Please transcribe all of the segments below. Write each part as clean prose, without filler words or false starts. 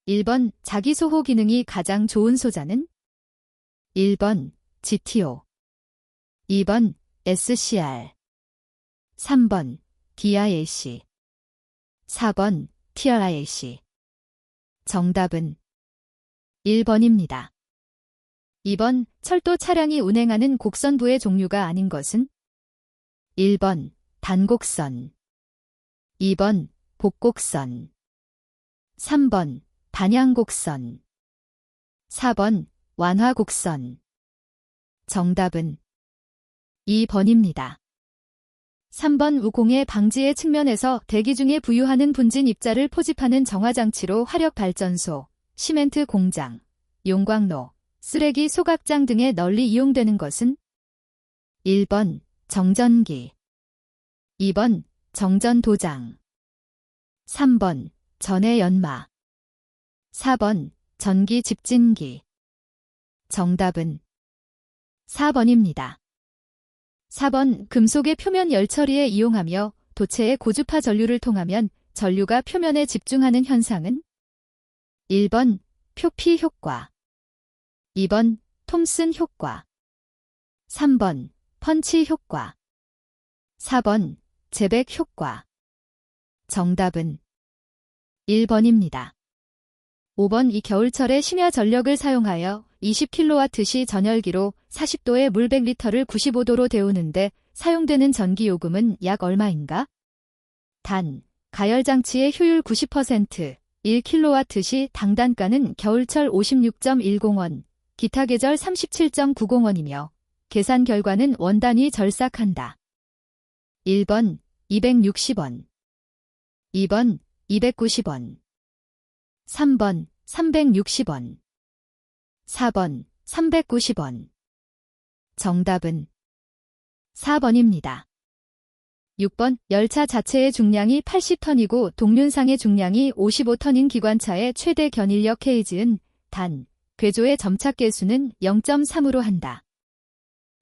1번 자기소호 기능이 가장 좋은 소자는? 1번 GTO, 2번 SCR, 3번 DIAC, 4번 TRIAC. 정답은 1번입니다. 2번 철도 차량이 운행하는 곡선부의 종류가 아닌 것은? 1번 단곡선, 2번 복곡선, 3번 단양곡선, 4번 완화곡선. 정답은 2번입니다. 3번 우공의 방지의 측면에서 대기 중에 부유하는 분진 입자를 포집하는 정화장치로 화력발전소, 시멘트 공장, 용광로, 쓰레기 소각장 등에 널리 이용되는 것은? 1번 정전기, 2번 정전도장, 3번 전해연마, 4번 전기집진기. 정답은 4번입니다. 4번 금속의 표면 열처리에 이용하며 도체의 고주파 전류를 통하면 전류가 표면에 집중하는 현상은? 1번 표피 효과, 2번 톰슨 효과, 3번 펀치 효과, 4번 제백 효과. 정답은 1번입니다. 5번 이 겨울철에 심야 전력을 사용하여 20kW시 전열기로 40도의 물 100리터를 95도로 데우는데 사용되는 전기요금은 약 얼마인가? 단, 가열장치의 효율 90%, 1kW시 당단가는 겨울철 56.10원, 기타 계절 37.90원이며 계산 결과는 원단위 절삭한다. 1번 260원, 2번 290원, 3번 360원, 4번 390원. 정답은 4번입니다. 6번 열차 자체의 중량이 80톤이고 동륜상의 중량이 55톤인 기관차의 최대 견인력 케이지은 단, 궤조의 점착 개수는 0.3으로 한다.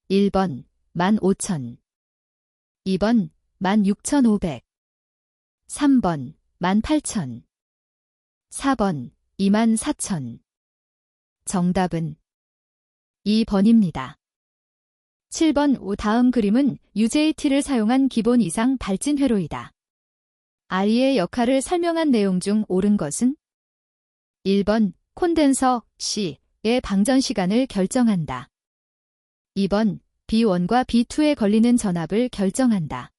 1번 15,000, 2번 16,500, 3번 18,000, 4번 24,000. 정답은 2번입니다. 7번 다음 그림은 UJT를 사용한 기본 이상 발진 회로이다. RE의 역할을 설명한 내용 중 옳은 것은? 1번 콘덴서 C의 방전 시간을 결정한다. 2번 B1과 B2에 걸리는 전압을 결정한다.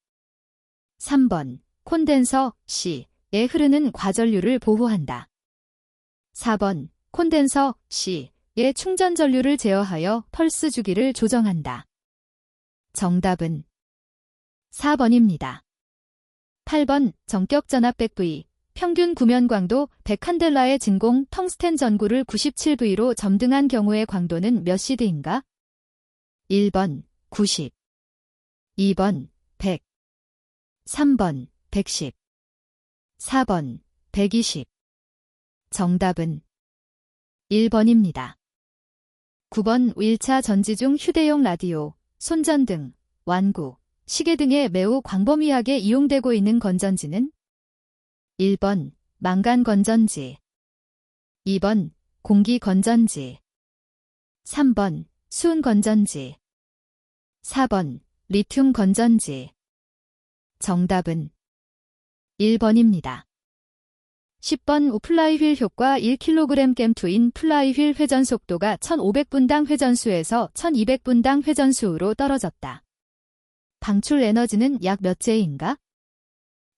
3번 콘덴서 C에 흐르는 과전류를 보호한다. 4번 콘덴서 C의 충전 전류를 제어하여 펄스 주기를 조정한다. 정답은 4번입니다. 8번 전격 전압 100V, 평균 구면 광도 100칸델라의 진공 텅스텐 전구를 97V로 점등한 경우의 광도는 몇 시드인가? 1번 90, 2번 100, 3번 110, 4번 120. 정답은 1번입니다. 9번 1차 전지 중 휴대용 라디오, 손전등, 완구, 시계 등에 매우 광범위하게 이용되고 있는 건전지는? 1번 망간 건전지, 2번 공기 건전지, 3번 수은 건전지, 4번 리튬 건전지. 정답은 1번입니다. 10번 플라이휠 효과 1kg 겜투인 플라이휠 회전 속도가 1500분당 회전수에서 1200분당 회전수로 떨어졌다. 방출 에너지는 약 몇 제인가?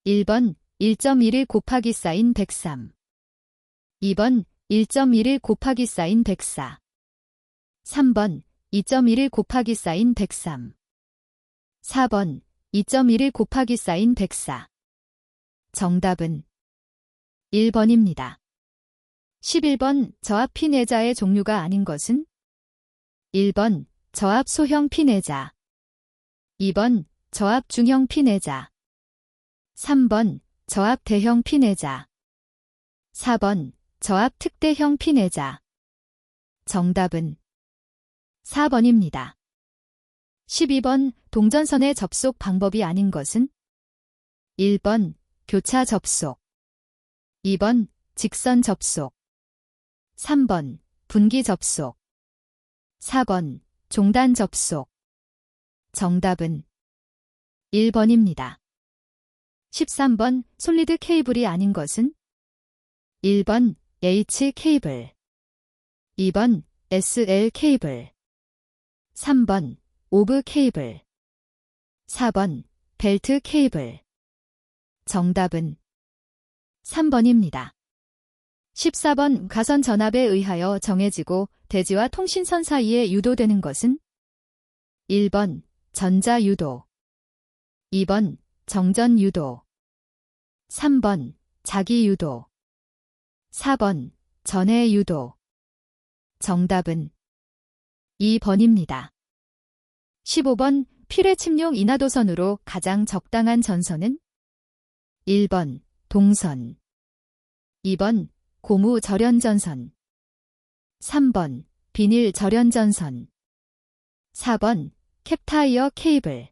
1번 1.11 곱하기 사인 103, 2번 1.11 곱하기 사인 104, 3번 2.11 곱하기 사인 103, 4번 2.11 곱하기 사인 104. 정답은 1번입니다. 11번 저압 피내자의 종류가 아닌 것은? 1번 저압 소형 피내자, 2번 저압 중형 피내자, 3번 저압 대형 피내자, 4번 저압 특대형 피내자. 정답은 4번입니다. 12번 동전선의 접속 방법이 아닌 것은? 1번 교차 접속, 2번 직선 접속, 3번 분기 접속. 4번 종단 접속. 정답은 1번입니다. 13번 솔리드 케이블이 아닌 것은? 1번 H 케이블. 2번 SL 케이블. 3번 오브 케이블. 4번 벨트 케이블. 정답은 3번입니다. 14번 가선 전압에 의하여 정해지고 대지와 통신선 사이에 유도되는 것은? 1번 전자 유도. 2번 정전 유도. 3번 자기 유도. 4번 전해 유도. 정답은 2번입니다. 15번 필해 침용 인하도선으로 가장 적당한 전선은? 1번 동선. 2번 고무 절연전선. 3번 비닐 절연전선. 4번 캡타이어 케이블.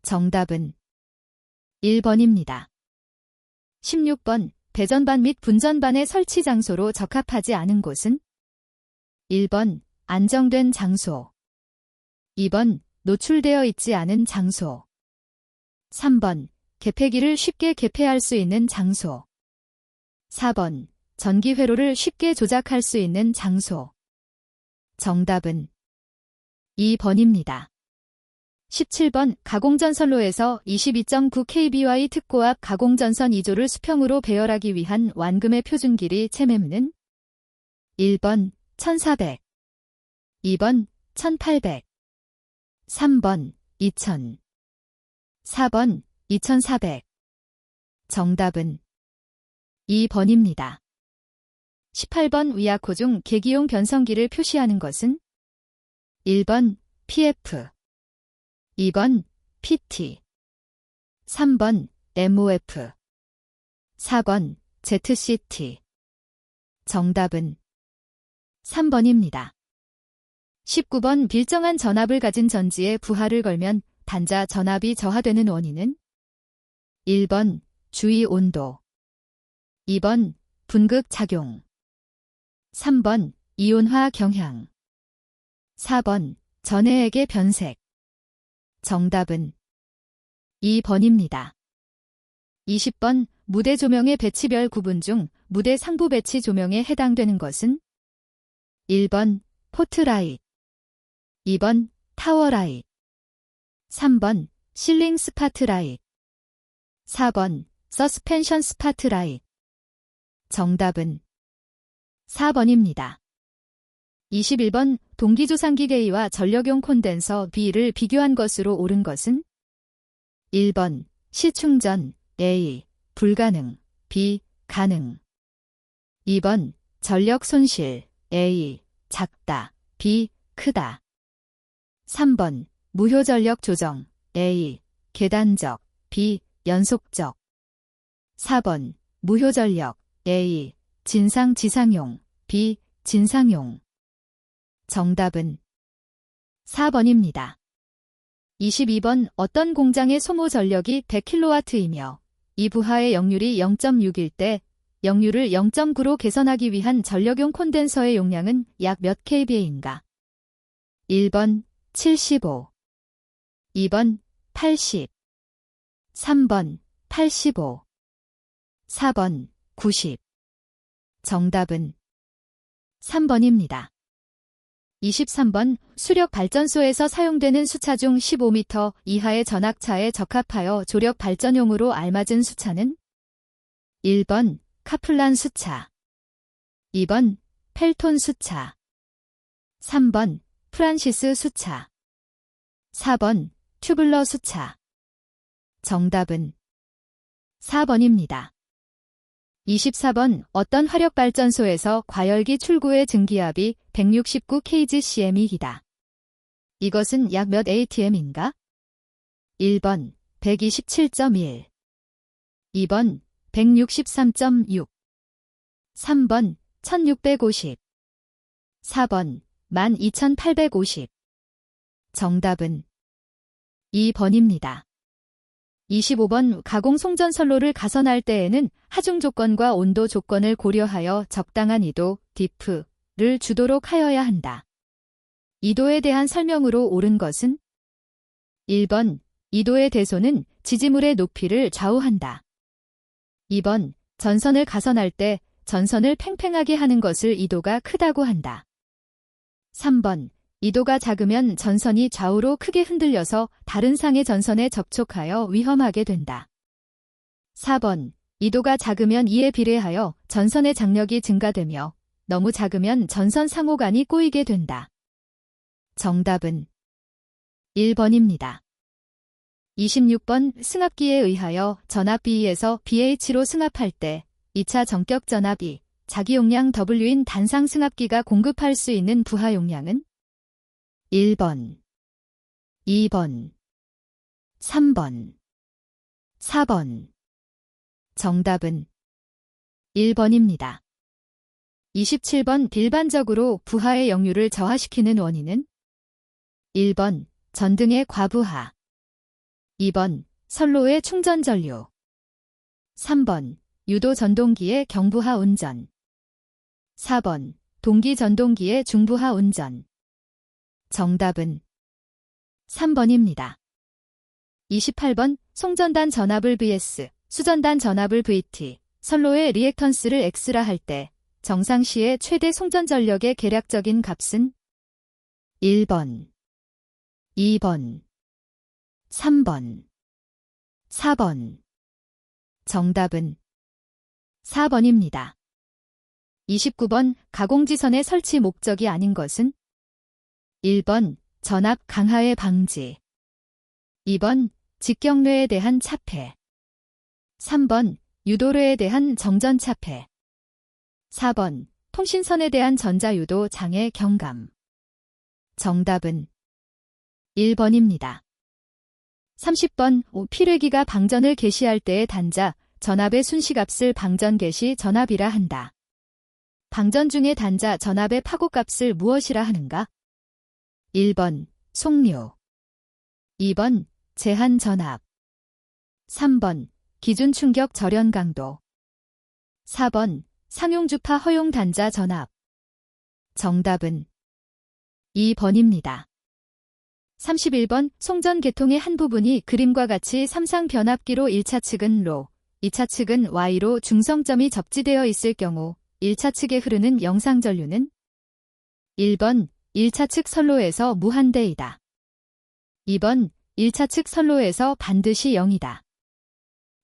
정답은 1번입니다. 16번 배전반 및 분전반의 설치 장소로 적합하지 않은 곳은? 1번 안정된 장소. 2번 노출되어 있지 않은 장소. 3번 개폐기를 쉽게 개폐할 수 있는 장소. 4번 전기 회로를 쉽게 조작할 수 있는 장소. 정답은 2번입니다. 17번 가공전선로에서 22.9kby 특고압 가공전선 2조를 수평으로 배열하기 위한 완금의 표준 길이 체매는? 1번 1400. 2번 1800. 3번 2000. 4번 2400. 정답은 2번입니다. 18번 위아코 중 계기용 변성기를 표시하는 것은? 1번 PF. 2번 PT. 3번 MOF. 4번 ZCT. 정답은 3번입니다. 19번 일정한 전압을 가진 전지에 부하를 걸면 단자 전압이 저하되는 원인은? 1번 주위 온도. 2번 분극 작용. 3번 이온화 경향. 4번 전해액의 변색. 정답은 2번입니다. 20번 무대 조명의 배치별 구분 중 무대 상부 배치 조명에 해당되는 것은? 1번 포트라이트. 2번 타워라이트. 3번 실링 스파트라이트. 4번 서스펜션 스파트라이트. 정답은 4번입니다. 21번 동기조상기 게이와 전력용 콘덴서 B를 비교한 것으로 옳은 것은? 1번 시충전 A 불가능 B 가능. 2번 전력 손실 A 작다 B 크다. 3번 무효전력 조정 A 계단적 B 연속적. 4번 무효전력 A 진상지상용 B 진상용. 정답은 4번입니다. 22번 어떤 공장의 소모 전력이 100kW이며 이 부하의 역률이 0.6일 때 역률을 0.9로 개선하기 위한 전력용 콘덴서의 용량은 약 몇 kVA인가? 1번 75. 2번 80. 3번 85. 4번 90. 정답은 3번입니다. 23번 수력 발전소에서 사용되는 수차 중 15m 이하의 전압차에 적합하여 조력 발전용으로 알맞은 수차는? 1번 카플란 수차. 2번 펠톤 수차. 3번 프란시스 수차. 4번 튜블러 수차. 정답은 4번입니다. 24번 어떤 화력발전소에서 과열기 출구의 증기압이 169kgcm이다. 이것은 약 몇 atm인가? 1번 127.1. 2번 163.6. 3번 1650. 4번 12850. 정답은 2번입니다. 25번 가공 송전선로를 가선할 때에는 하중 조건과 온도 조건을 고려하여 적당한 이도, dip를 주도록 하여야 한다. 이도에 대한 설명으로 옳은 것은 1번, 이도의 대소는 지지물의 높이를 좌우한다. 2번, 전선을 가선할 때 전선을 팽팽하게 하는 것을 이도가 크다고 한다. 3번, 이도가 작으면 전선이 좌우로 크게 흔들려서 다른 상의 전선에 접촉하여 위험하게 된다. 4번, 이도가 작으면 이에 비례하여 전선의 장력이 증가되며 너무 작으면 전선 상호간이 꼬이게 된다. 정답은 1번입니다. 26번 승합기에 의하여 전압 B에서 BH로 승합할 때 2차 전격 전압이 자기 용량 W인 단상 승합기가 공급할 수 있는 부하 용량은 1번, 2번, 3번, 4번. 정답은 1번입니다. 27번 일반적으로 부하의 역류를 저하시키는 원인은 1번 전등의 과부하, 2번 선로의 충전전류, 3번 유도 전동기의 경부하 운전, 4번 동기 전동기의 중부하 운전. 정답은 3번입니다. 28번 송전단 전압을 vs, 수전단 전압을 vt, 선로의 리액턴스를 x라 할 때 정상시의 최대 송전 전력의 계략적인 값은 1번, 2번, 3번, 4번. 정답은 4번입니다. 29번 가공지선의 설치 목적이 아닌 것은 1번 전압 강하의 방지, 2번 직경뢰에 대한 차폐, 3번 유도뢰에 대한 정전 차폐, 4번 통신선에 대한 전자유도 장애 경감. 정답은 1번입니다. 30번 필회기가 방전을 개시할 때의 단자, 전압의 순시값을 방전 개시 전압이라 한다. 방전 중의 단자 전압의 파고값을 무엇이라 하는가? 1번 속류, 2번 제한 전압, 3번 기준 충격 절연 강도, 4번 상용주파 허용 단자 전압. 정답은 2번입니다. 31번 송전 계통의 한 부분이 그림과 같이 삼상 변압기로 1차 측은 로, 2차 측은 Y로 중성점이 접지되어 있을 경우 1차 측에 흐르는 영상전류는 1번 1차 측 선로에서 무한대이다. 2번 1차 측 선로에서 반드시 0이다.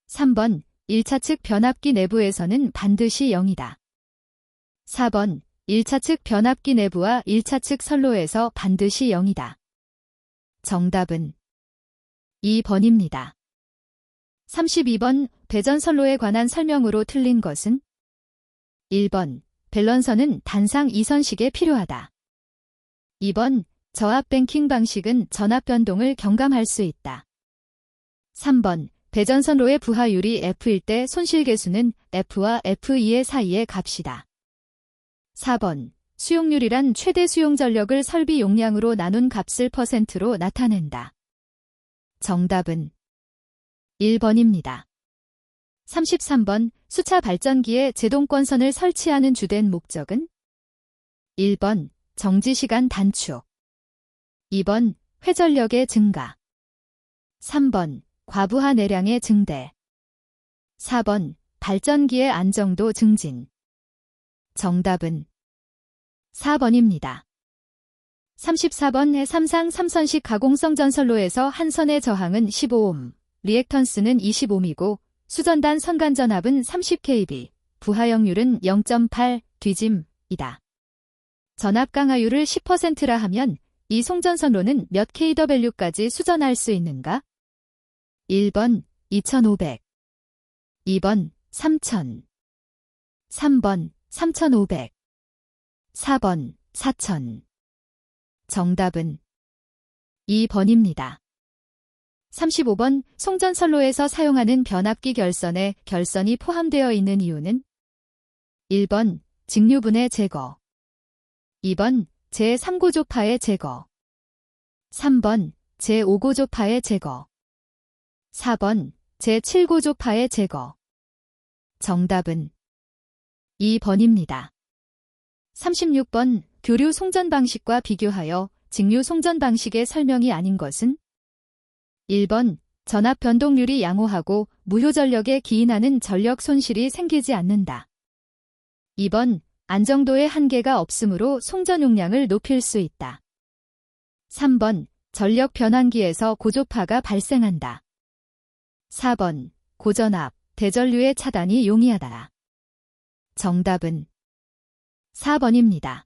3번 1차 측 변압기 내부에서는 반드시 0이다. 4번 1차 측 변압기 내부와 1차 측 선로에서 반드시 0이다. 정답은 2번입니다. 32번 배전선로에 관한 설명으로 틀린 것은 1번 밸런서는 단상 2선식에 필요하다. 2번 저압 뱅킹 방식은 전압 변동을 경감할 수 있다. 3번 배전선로의 부하율이 F일 때 손실계수는 F와 F2의 사이의 값이다. 4번 수용률이란 최대 수용 전력을 설비 용량으로 나눈 값을 %로 나타낸다. 정답은 1번입니다. 33번 수차 발전기에 제동권선을 설치하는 주된 목적은 1번 정지시간 단축, 2번 회전력의 증가, 3번 과부하 내량의 증대, 4번 발전기의 안정도 증진. 정답은 4번입니다. 34번 삼상 3선식 가공성 전선로에서 한 선의 저항은 15옴, 리액턴스는 20옴이고 수전단 선간전압은 30kV, 부하역률은 0.8 뒤짐이다. 전압 강하율을 10%라 하면 이 송전선로는 몇 kW까지 수전할 수 있는가? 1번 2500, 2번 3000, 3번 3500, 4번 4000. 정답은 2번입니다. 35번 송전선로에서 사용하는 변압기 결선에 결선이 포함되어 있는 이유는 1번 직류분해 제거, 2번 제3고조파의 제거, 3번 제5고조파의 제거, 4번 제7고조파의 제거. 정답은 2번입니다. 36번 교류 송전 방식과 비교하여 직류 송전 방식의 설명이 아닌 것은 1번 전압 변동률이 양호하고 무효 전력에 기인하는 전력 손실이 생기지 않는다. 2번 안정도의 한계가 없으므로 송전 용량을 높일 수 있다. 3번 전력 변환기에서 고조파가 발생한다. 4번 고전압, 대전류의 차단이 용이하다. 정답은 4번입니다.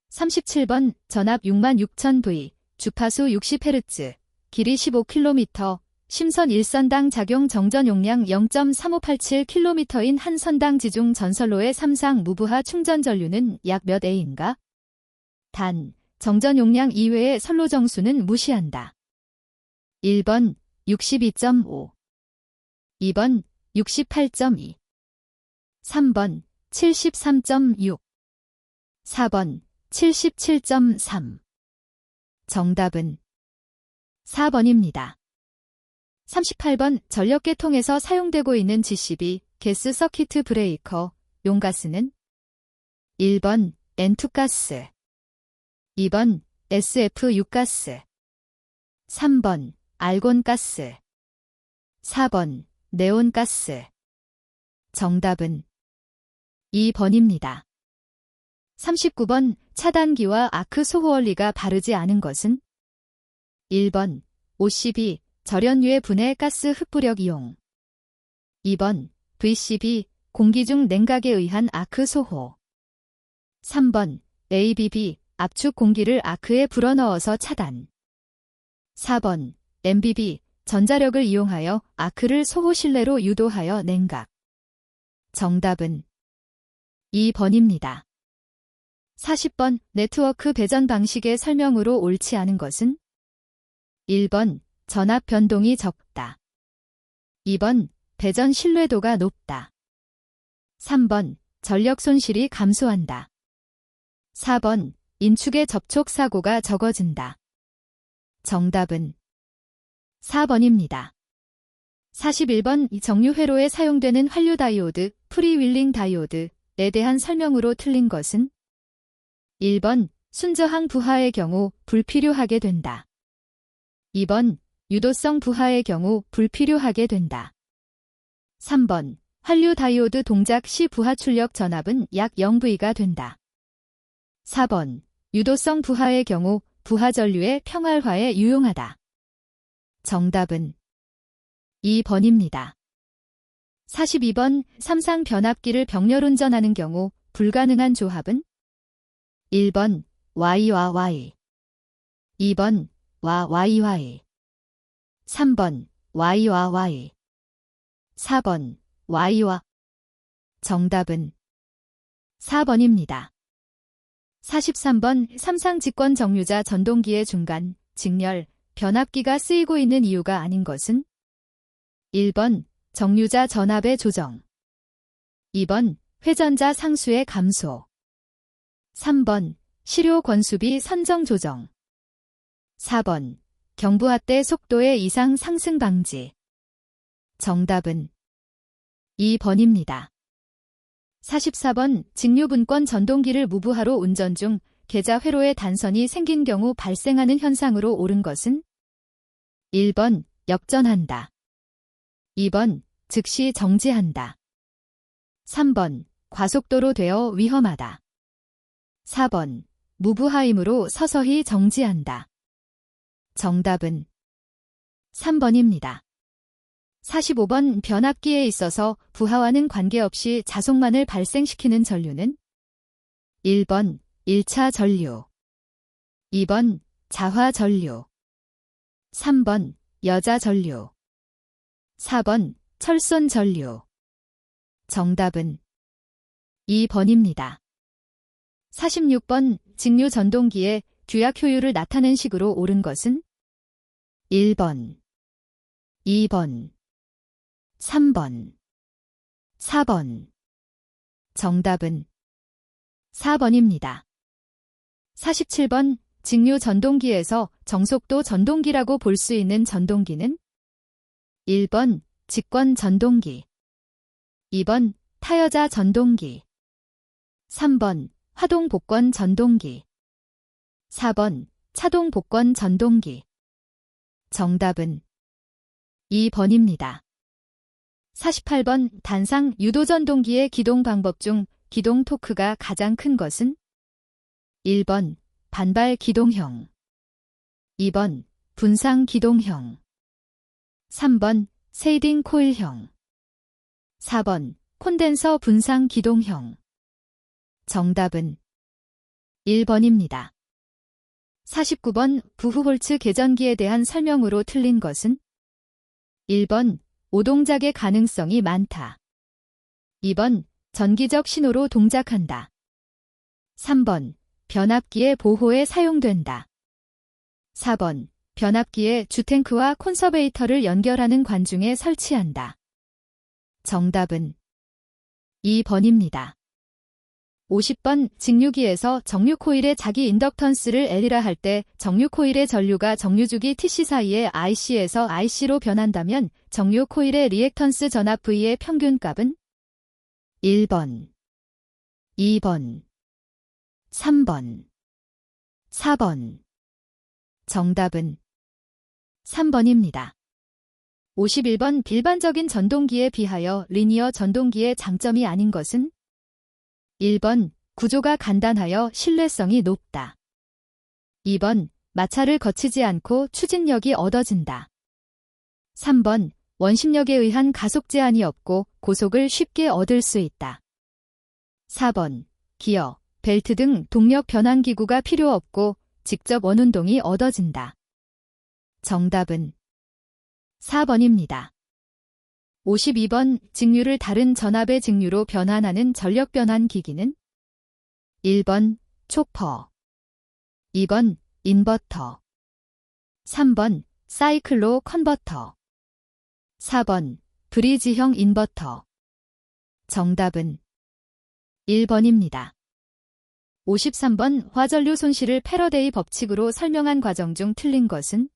37번 전압 66,000V, 주파수 60Hz, 길이 15km, 심선 1선당 작용 정전 용량 0.3587km인 한 선당 지중 전선로의 3상 무부하 충전 전류는 약 몇 A인가? 단, 정전 용량 이외의 선로 정수는 무시한다. 1번 62.5, 2번 68.2, 3번 73.6, 4번 77.3. 정답은 4번입니다. 38번 전력계통에서 사용되고 있는 GCB, 게스 서키트 브레이커, 용가스는 1번 N2가스, 2번 SF6가스, 3번 알곤가스, 4번 네온가스. 정답은 2번입니다. 39번 차단기와 아크 소호 원리가 바르지 않은 것은 1번 OCB 절연유의 분해 가스 흡부력 이용, 2번 VCB 공기 중 냉각에 의한 아크 소호, 3번 ABB 압축 공기를 아크에 불어넣어서 차단, 4번 MBB 전자력을 이용하여 아크를 소호 실내로 유도하여 냉각. 정답은 2번입니다. 40번 네트워크 배전 방식의 설명으로 옳지 않은 것은 1번 전압 변동이 적다, 2번 배전 신뢰도가 높다, 3번 전력 손실이 감소한다, 4번 인축의 접촉 사고가 적어진다. 정답은 4번입니다. 41번 정유 회로에 사용되는 환류 다이오드, 프리윌링 다이오드에 대한 설명으로 틀린 것은 1번 순저항 부하의 경우 불필요하게 된다, 2번 유도성 부하의 경우 불필요하게 된다, 3번 환류 다이오드 동작 시 부하 출력 전압은 약 0V가 된다, 4번 유도성 부하의 경우 부하 전류의 평활화에 유용하다. 정답은 2번입니다. 42번 삼상 변압기를 병렬 운전하는 경우 불가능한 조합은 1번 Y와 Y, 2번 와 YY, 3번 Y와 Y, 4번 Y와. 정답은 4번입니다. 43번 삼상 직권 정유자 전동기의 중간, 직렬, 변압기가 쓰이고 있는 이유가 아닌 것은 1번 정유자 전압의 조정, 2번 회전자 상수의 감소, 3번 시료 권수비 선정 조정, 4번 경부하대 속도의 이상 상승 방지. 정답은 2번입니다. 44번 직류분권 전동기를 무부하로 운전 중 계좌 회로에 단선이 생긴 경우 발생하는 현상으로 옳은 것은 1번 역전한다, 2번 즉시 정지한다, 3번 과속도로 되어 위험하다, 4번 무부하임으로 서서히 정지한다. 정답은 3번입니다. 45번 변압기에 있어서 부하와는 관계없이 자속만을 발생시키는 전류는 1번 1차 전류, 2번 자화 전류, 3번 여자 전류, 4번 철선 전류. 정답은 2번입니다. 46번 직류 전동기의 규약 효율을 나타낸 식으로 옳은 것은 1번, 2번, 3번, 4번. 정답은 4번입니다. 47번 직류 전동기에서 정속도 전동기라고 볼 수 있는 전동기는 1번 직권 전동기, 2번 타여자 전동기. 3번 화동 복권 전동기. 4번 차동 복권 전동기. 정답은 2번입니다. 48번 단상 유도 전동기의 기동 방법 중 기동 토크가 가장 큰 것은? 1번 반발 기동형. 2번 분상 기동형. 3번 세이딩 코일형. 4번 콘덴서 분상 기동형. 정답은 1번입니다. 49번 부흐홀츠 계전기에 대한 설명으로 틀린 것은? 1번 오동작의 가능성이 많다. 2번 전기적 신호로 동작한다. 3번 변압기의 보호에 사용된다. 4번 변압기에 주탱크와 콘서베이터를 연결하는 관중에 설치한다. 정답은 2번입니다. 50번 직류기에서 정류 코일의 자기 인덕턴스를 L이라 할 때 정류 코일의 전류가 정류주기 TC 사이에 IC에서 IC로 변한다면 정류 코일의 리액턴스 전압 V의 평균값은? 1번, 2번, 3번, 4번. 정답은 3번입니다. 51번 일반적인 전동기에 비하여 리니어 전동기의 장점이 아닌 것은? 1번 구조가 간단하여 신뢰성이 높다. 2번 마찰을 거치지 않고 추진력이 얻어진다. 3번 원심력에 의한 가속 제한이 없고 고속을 쉽게 얻을 수 있다. 4번 기어, 벨트 등 동력 변환 기구가 필요 없고 직접 원운동이 얻어진다. 정답은 4번입니다. 52번 직류를 다른 전압의 직류로 변환하는 전력 변환 기기는? 1번 초퍼. 2번 인버터. 3번 사이클로 컨버터. 4번 브리지형 인버터. 정답은 1번입니다. 53번 화전류 손실을 패러데이 법칙으로 설명한 과정 중 틀린 것은?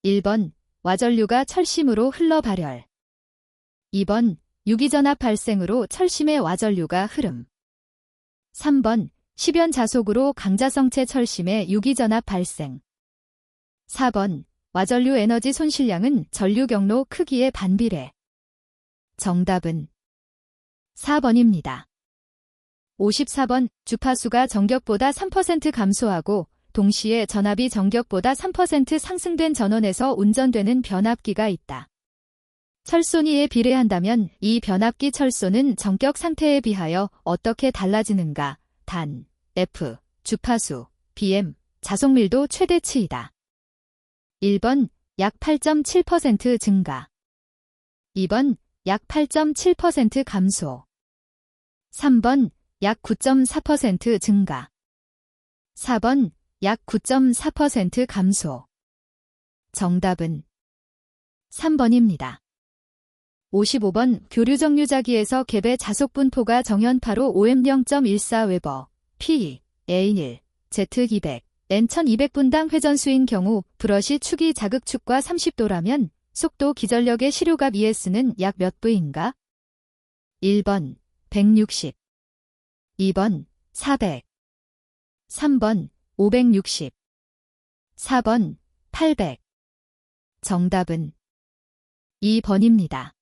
1번 와전류가 철심으로 흘러 발열. 2번 유기전압 발생으로 철심의 와전류가 흐름. 3번 시변 자속으로 강자성체 철심의 유기전압 발생. 4번 와전류 에너지 손실량은 전류 경로 크기에 반비례. 정답은 4번입니다. 54번 주파수가 전격보다 3% 감소하고 동시에 전압이 전격보다 3% 상승된 전원에서 운전되는 변압기가 있다. 철손이에 비례한다면 이 변압기 철손은 전격 상태에 비하여 어떻게 달라지는가? 단, F, 주파수, BM, 자속밀도 최대치이다. 1번 약 8.7% 증가. 2번 약 8.7% 감소. 3번 약 9.4% 증가. 4번 약 9.4% 감소. 정답은 3번입니다. 55번 교류정류자기에서 갭의 자속 분포가 정연파로 OM 0.14웨버, P, A1, Z200, N1200분당 회전수인 경우 브러시 축이 자극축과 30도라면 속도 기전력의 시료값 ES는 약 몇 V인가? 1번 160, 2번 400, 3번 560, 4번 800. 정답은 2번입니다.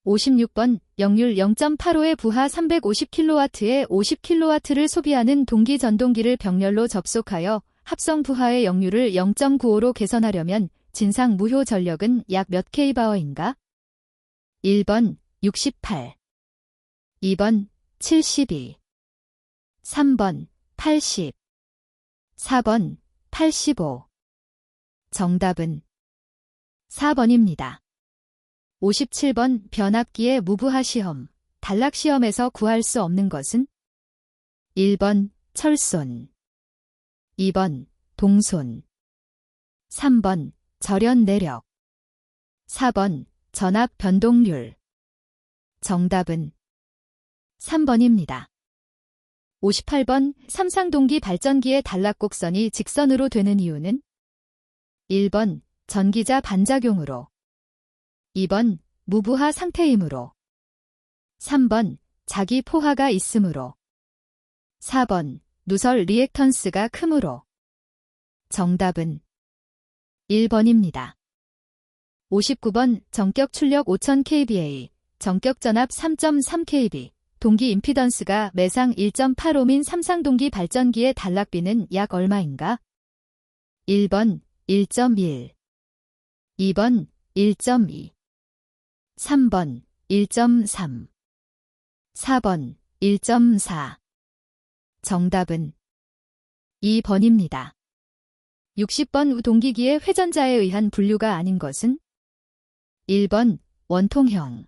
56번 역률 0.85의 부하 350kW에 50kW를 소비하는 동기 전동기를 병렬로 접속하여 합성 부하의 역률을 0.95로 개선하려면 진상 무효 전력은 약 몇 kB인가? 1번 68, 2번 72, 3번 80, 4번 85. 정답은 4번입니다. 57번 변압기의 무부하 시험, 단락 시험에서 구할 수 없는 것은? 1번 철손, 2번 동손, 3번 절연 내력, 4번 전압 변동률. 정답은 3번입니다. 58번 삼상동기 발전기의 단락 곡선이 직선으로 되는 이유는? 1번 전기자 반작용으로, 2번 무부하 상태이므로, 3번 자기 포화가 있으므로. 4번 누설 리액턴스가 크므로. 정답은 1번입니다. 59번 전격 출력 5000kVA, 전격 전압 3.3kV, 동기 임피던스가 매상 1.85민 삼상동기 발전기의 단락비는 약 얼마인가? 1번 1.1, 2번 1.2, 3번 1.3, 4번 1.4. 정답은 2번입니다. 60번 동기기의 회전자에 의한 분류가 아닌 것은? 1번 원통형,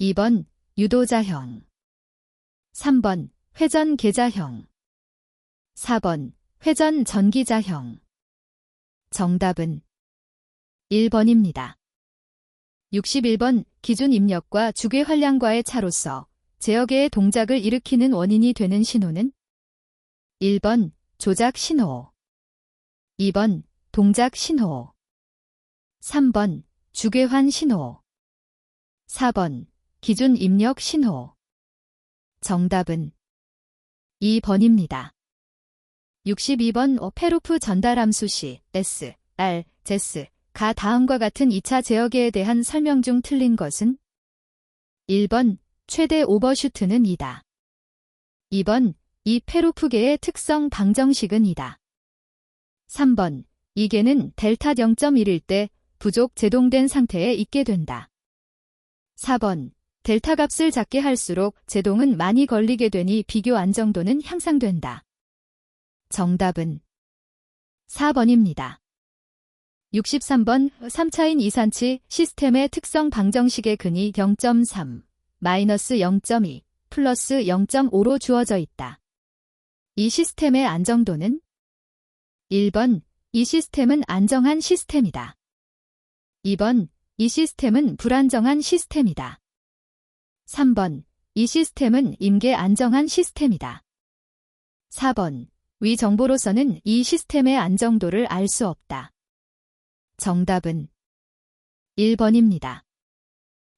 2번 유도자형, 3번 회전 계자형, 4번 회전 전기자형. 정답은 1번입니다. 61번 기준 입력과 주괴 활량과의 차로서 제어계의 동작을 일으키는 원인이 되는 신호는? 1번 조작 신호, 2번 동작 신호, 3번 주괴환 신호, 4번 기준 입력 신호. 정답은 2번입니다. 62번 페루프 전달함수 시 S, R, 제스, 가 다음과 같은 2차 제어계에 대한 설명 중 틀린 것은? 1번 최대 오버슈트는 이다. 2번 이 페루프계의 특성 방정식은 이다. 3번 이 계는 델타 0.1일 때 부족 제동된 상태에 있게 된다. 4번 델타 값을 작게 할수록 제동은 많이 걸리게 되니 비교 안정도는 향상된다. 정답은 4번입니다. 63번 3차인 이산치 시스템의 특성 방정식의 근이 0.3, 마이너스 0.2, 플러스 0.5로 주어져 있다. 이 시스템의 안정도는? 1번 이 시스템은 안정한 시스템이다. 2번 이 시스템은 불안정한 시스템이다. 3번 이 시스템은 임계 안정한 시스템이다. 4번 위 정보로서는 이 시스템의 안정도를 알 수 없다. 정답은 1번입니다.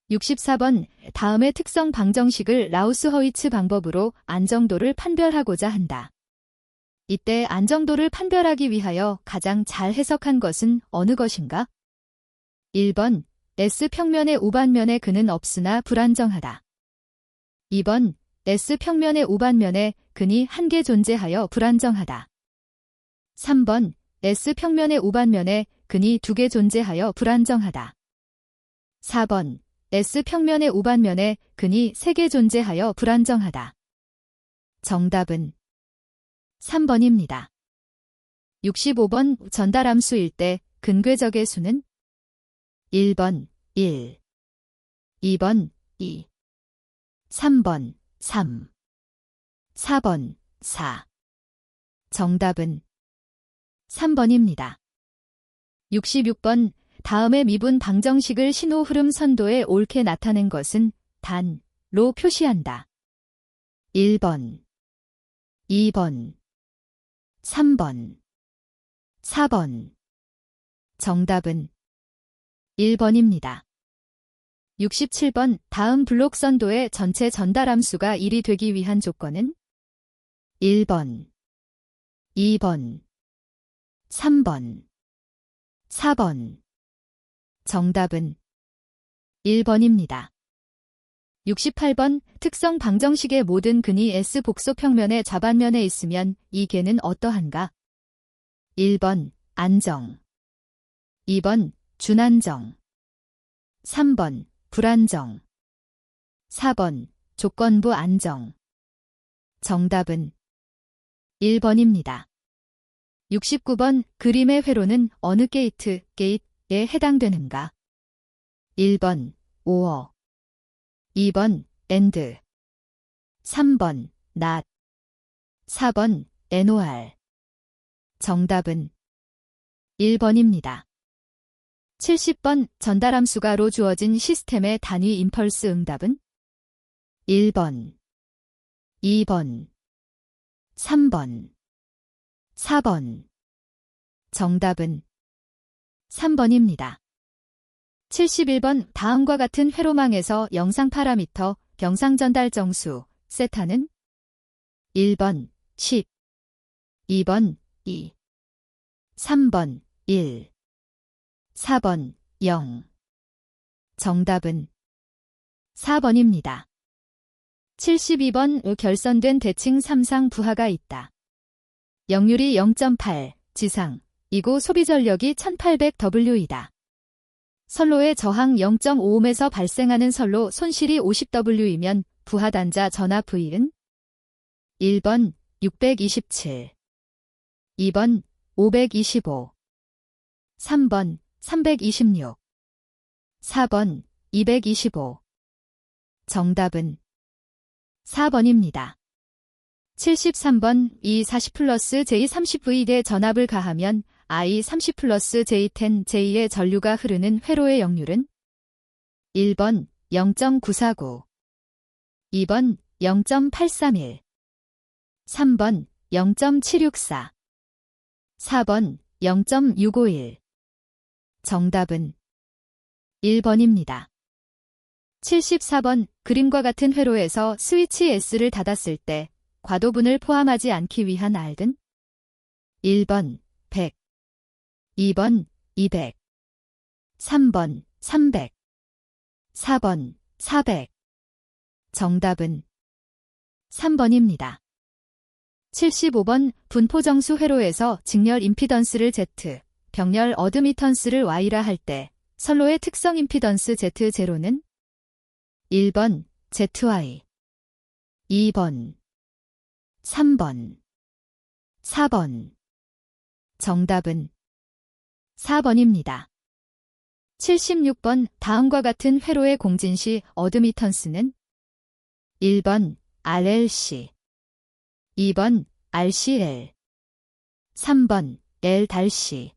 64번 다음의 특성 방정식을 라우스-허위츠 방법으로 안정도를 판별하고자 한다. 이때 안정도를 판별하기 위하여 가장 잘 해석한 것은 어느 것인가? 1번 S평면의 우반면에 근은 없으나 불안정하다. 2번 S평면의 우반면에 근이 한 개 존재하여 불안정하다. 3번 S평면의 우반면에 근이 두 개 존재하여 불안정하다. 4번 S평면의 우반면에 근이 세 개 존재하여 불안정하다. 정답은 3번입니다. 65번 전달함수일 때 근궤적의 수는? 1번 1, 2번 2, 3번 3, 4번 4. 정답은 3번입니다. 66번 다음의 미분 방정식을 신호 흐름 선도에 옳게 나타낸 것은 단로 표시한다. 1번, 2번, 3번, 4번. 정답은 1번입니다. 67번 다음 블록 선도의 전체 전달함수가 1이 되기 위한 조건은? 1번, 2번, 3번, 4번. 정답은 1번입니다. 68번 특성 방정식의 모든 근이 S 복소평면의 좌반면에 있으면 이 계는 어떠한가? 1번 안정, 2번 준안정, 3번 불안정, 4번 조건부 안정. 정답은 1번입니다. 69번 그림의 회로는 어느 게이트에 해당되는가? 1번 오어, 2번 AND, 3번 NOT, 4번 NOR. 정답은 1번입니다. 70번 전달함수가로 주어진 시스템의 단위 임펄스 응답은? 1번, 2번, 3번, 4번. 정답은 3번입니다. 71번 다음과 같은 회로망에서 영상 파라미터 경상 전달 정수, 세타는 1번 10, 2번 2, 3번 1, 4번 0. 정답은 4번입니다. 72번 결선된 대칭 3상 부하가 있다. 역률이 0.8, 지상, 이고 소비 전력이 1800W이다. 선로의 저항 0.5ohm에서 발생하는 선로 손실이 50W이면 부하 단자 전압 V은 1번 627, 2번 525, 3번 326, 4번 225. 정답은 4번입니다. 73번 이 40 플러스 J30V 대 전압을 가하면 I 30 플러스 J10 J의 전류가 흐르는 회로의 역률은 1번 0.949, 2번 0.831, 3번 0.764, 4번 0.651. 정답은 1번입니다. 74번 그림과 같은 회로에서 스위치 S를 닫았을 때 과도분을 포함하지 않기 위한 R은 1번 100, 2번 200, 3번 300, 4번 400. 정답은 3번입니다. 75번 분포정수 회로에서 직렬 임피던스를 Z, 병렬 어드미턴스를 Y라 할 때 선로의 특성 임피던스 Z0는 1번 ZY, 2번, 3번, 4번. 정답은 4번입니다. 76번 다음과 같은 회로의 공진시 어드미턴스는 1번 RLC, 2번 RCL, 3번 L-C,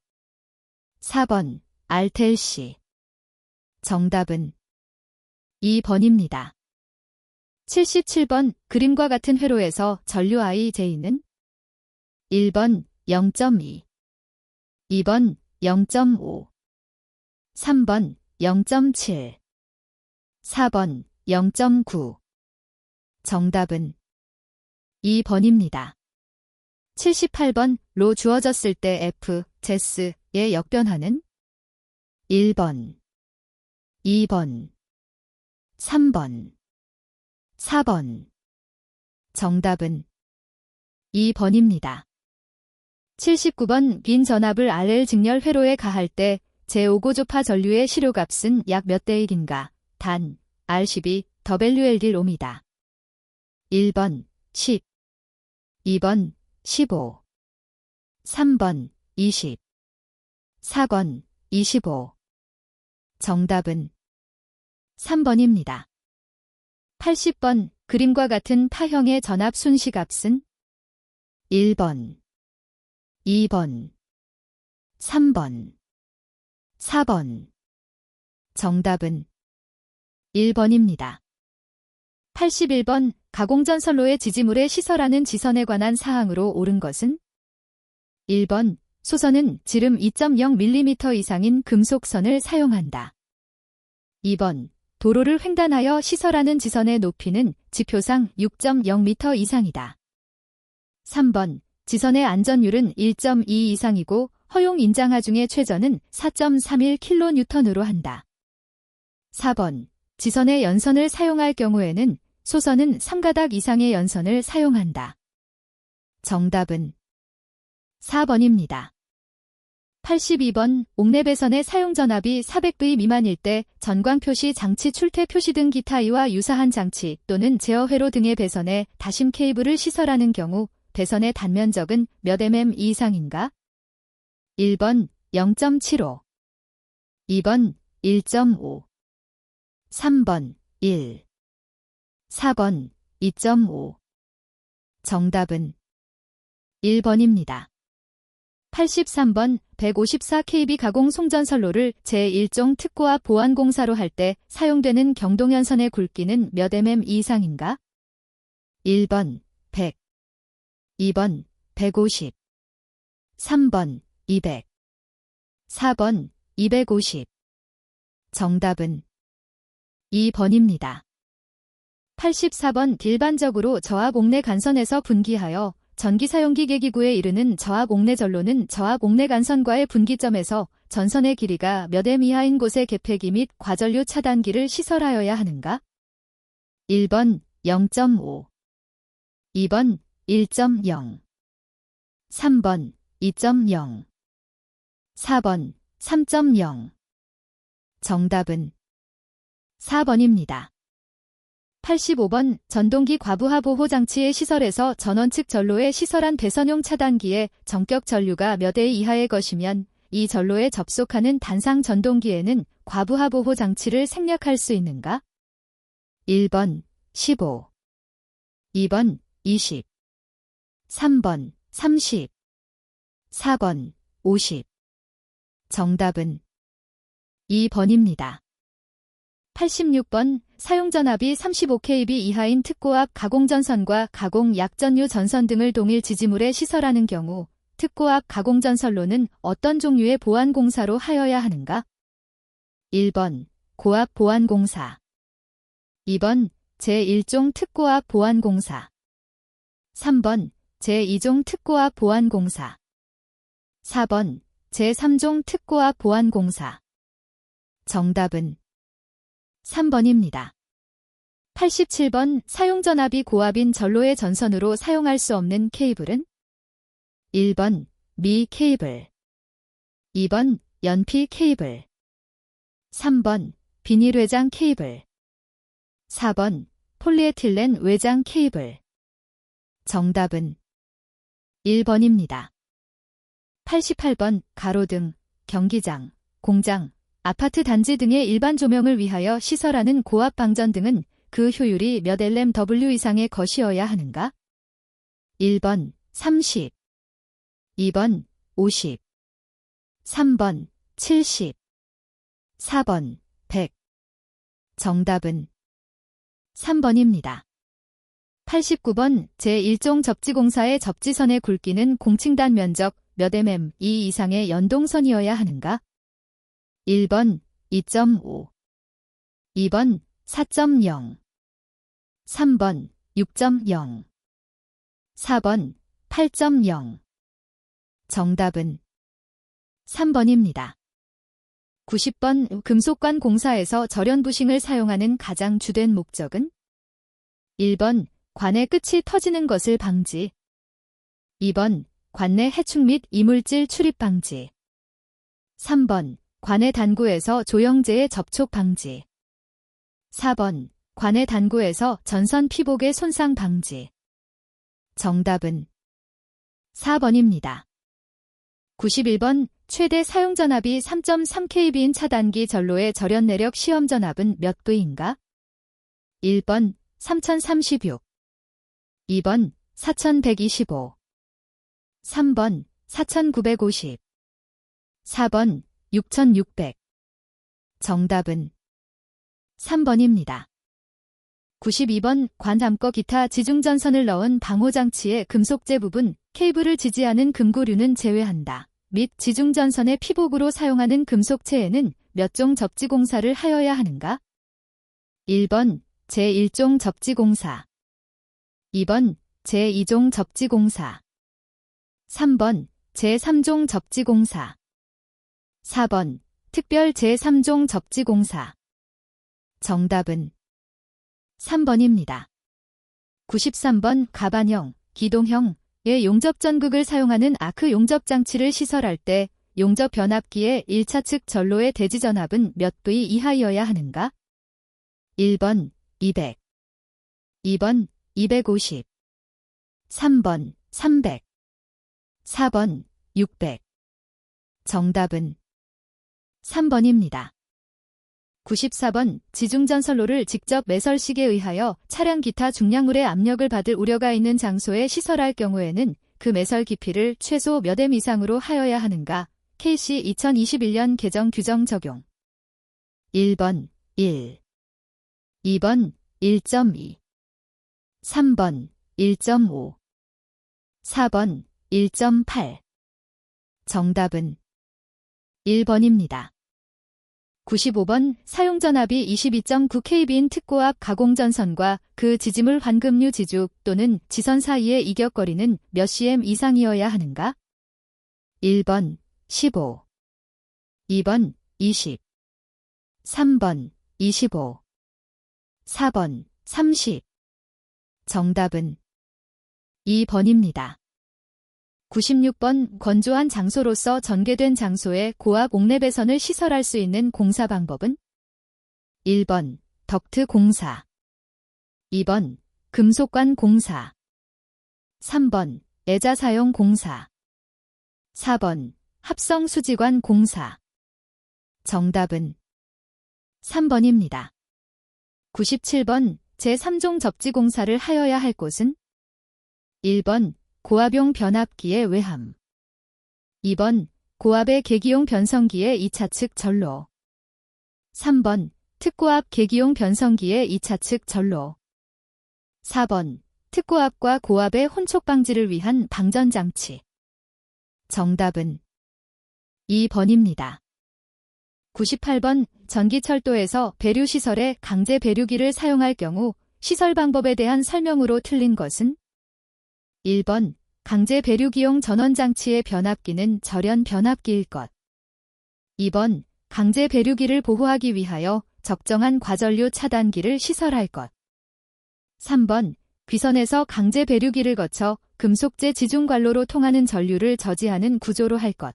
4번 RTLC. 정답은 2번입니다. 77번 그림과 같은 회로에서 전류 IJ는 1번 0.2, 2번 0.5, 3번 0.7, 4번 0.9. 정답은 2번입니다. 78번 로 주어졌을 때 F, 제스의 역변화는 1번, 2번, 3번, 4번. 정답은 2번입니다. 79번 빈 전압을 RL 직렬 회로에 가할 때 제5고조파 전류의 실효값은 약 몇 대 1인가? 단 R12 WLD-롬이다. 1번 10, 2번 15, 3번 20, 4번 25. 정답은 3번입니다. 80번 그림과 같은 타형의 전압 순시값은 1번, 2번, 3번, 4번. 정답은 1번입니다. 81번 가공전 선로의 지지물의 시설하는 지선에 관한 사항으로 옳은 것은 1번 소선은 지름 2.0mm 이상인 금속선을 사용한다. 2번 도로를 횡단하여 시설하는 지선의 높이는 지표상 6.0m 이상이다. 3번 지선의 안전율은 1.2 이상이고 허용 인장하 중의 최저는 4.31kN으로 한다. 4번 지선의 연선을 사용할 경우에는 소선은 3가닥 이상의 연선을 사용한다. 정답은 4번입니다. 82번 옥내배선의 사용전압이 400V 미만일 때 전광표시 장치 출퇴 표시 등 기타 이와 유사한 장치 또는 제어회로 등의 배선에 다심 케이블을 시설하는 경우 배선의 단면적은 몇 mm 이상인가? 1번 0.75, 2번 1.5, 3번 1, 4번 2.5. 정답은 1번입니다. 83번 154kV 가공 송전선로를 제1종 특고압 보완공사로 할 때 사용되는 경동연선의 굵기는 몇 mm 이상인가? 1번 100, 2번 150, 3번 200, 4번 250. 정답은 2번입니다. 84번 일반적으로 저압 옥내 간선에서 분기하여 전기 사용기 계기구에 이르는 저압 옥내 전로는 저압 옥내 간선과의 분기점에서 전선의 길이가 몇 m 이하인 곳에 개폐기 및 과전류 차단기를 시설하여야 하는가? 1번 0.5 2번 1.0 3번 2.0 4번 3.0 정답은 4번입니다. 85번 전동기 과부하 보호 장치의 시설에서 전원 측 전로에 시설한 배선용 차단기에 전격 전류가 몇 A 이하의 것이면 이 전로에 접속하는 단상 전동기에는 과부하 보호 장치를 생략할 수 있는가? 1번 15 2번 20 3번 30 4번 50 정답은 2번입니다. 86번 사용전압이 35kV 이하인 특고압 가공전선과 가공 약전류 전선 등을 동일 지지물에 시설하는 경우 특고압 가공전선로는 어떤 종류의 보완공사로 하여야 하는가? 1번 고압 보완공사 2번 제1종 특고압 보완공사 3번 제2종 특고압 보완공사 4번 제3종 특고압 보완공사 정답은 3번입니다. 87번 사용전압이 고압인 전로의 전선으로 사용할 수 없는 케이블은? 1번 미 케이블 2번 연피 케이블 3번 비닐 외장 케이블 4번 폴리에틸렌 외장 케이블 정답은 1번입니다. 88번 가로등, 경기장, 공장, 아파트 단지 등의 일반 조명을 위하여 시설하는 고압 방전 등은 그 효율이 몇 LMW 이상의 것이어야 하는가? 1번 30 2번 50 3번 70 4번 100 정답은 3번입니다. 89번 제1종 접지공사의 접지선의 굵기는 공칭단 면적 몇 mm 이상의 연동선이어야 하는가? 1번 2.5 2번 4.0 3번 6.0 4번 8.0 정답은 3번입니다. 90번 금속관 공사에서 절연 부싱을 사용하는 가장 주된 목적은? 1번 관의 끝이 터지는 것을 방지 2번 관내 해충 및 이물질 출입 방지 3번 관의 단구에서 조영제의 접촉 방지 4번 관의 단구에서 전선 피복의 손상 방지 정답은 4번입니다. 91번 최대 사용전압이 3.3kV인 차단기 전로의 절연 내력 시험 전압은 몇 V인가? 1번 3036 2번 4125 3번 4950 4번 6600 정답은 3번입니다. 92번 관 잠궈 기타 지중전선을 넣은 방호장치의 금속재 부분, 케이블을 지지하는 금고류는 제외한다. 및 지중전선의 피복으로 사용하는 금속체에는 몇 종 접지공사를 하여야 하는가? 1번 제1종 접지공사 2번 제2종 접지공사 3번 제3종 접지공사 4번 특별 제3종 접지공사 정답은 3번입니다. 93번 가반형, 기동형의 용접전극을 사용하는 아크 용접장치를 시설할 때 용접 변압기의 1차 측 전로의 대지전압은 몇 V 이하여야 하는가? 1번 200 2번 250 3번 300 4번 600 정답은 3번입니다. 94번 지중전선로를 직접 매설식에 의하여 차량 기타 중량물의 압력을 받을 우려가 있는 장소에 시설할 경우에는 그 매설 깊이를 최소 몇 m 이상으로 하여야 하는가? KC 2021년 개정 규정 적용 1번 1 2번 1.2 3번 1.5 4번 1.8 정답은 1번입니다. 95번 사용전압이 22.9kV인 특고 앞 가공전선과 그 지지물 환급류 지죽 또는 지선 사이의 이격거리는 몇 cm 이상이어야 하는가? 1번 15, 2번 20, 3번 25, 4번 30. 정답은 2번입니다. 96번 건조한 장소로서 전개된 장소에 고압 옥내 배선을 시설할 수 있는 공사 방법은? 1번 덕트 공사, 2번 금속관 공사, 3번 애자 사용 공사, 4번 합성 수지관 공사. 정답은 3번입니다. 97번 제3종 접지 공사를 하여야 할 곳은? 1번 고압용 변압기의 외함, 2번 고압의 계기용 변성기의 2차측 전로, 3번 특고압 계기용 변성기의 2차측 전로, 4번 특고압과 고압의 혼촉 방지를 위한 방전장치. 정답은 2번입니다. 98번 전기철도에서 배류시설에 강제 배류기를 사용할 경우 시설 방법에 대한 설명으로 틀린 것은? 1번 강제 배류기용 전원장치의 변압기는 절연 변압기일 것. 2번 강제 배류기를 보호하기 위하여 적정한 과전류 차단기를 시설할 것. 3번 귀선에서 강제 배류기를 거쳐 금속재 지중관로로 통하는 전류를 저지하는 구조로 할 것.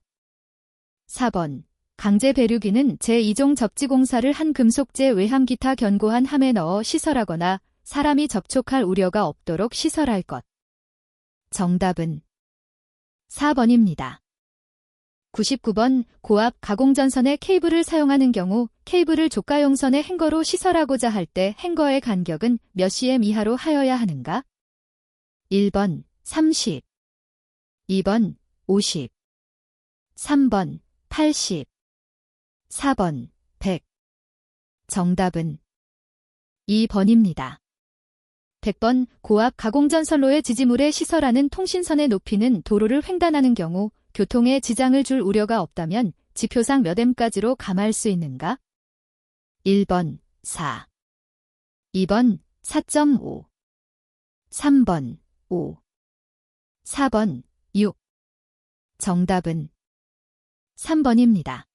4번 강제 배류기는 제2종 접지공사를 한 금속재 외함 기타 견고한 함에 넣어 시설하거나 사람이 접촉할 우려가 없도록 시설할 것. 정답은 4번입니다. 99번 고압 가공전선에 케이블을 사용하는 경우 케이블을 조가용선의 행거로 시설하고자 할 때 행거의 간격은 몇 cm 이하로 하여야 하는가? 1번 30, 2번 50, 3번 80, 4번 100. 정답은 2번입니다. 100번 고압 가공전선로의 지지물에 시설하는 통신선의 높이는 도로를 횡단하는 경우 교통에 지장을 줄 우려가 없다면 지표상 몇 m까지로 감할 수 있는가? 1번 4, 2번 4.5, 3번 5, 4번 6. 정답은 3번입니다.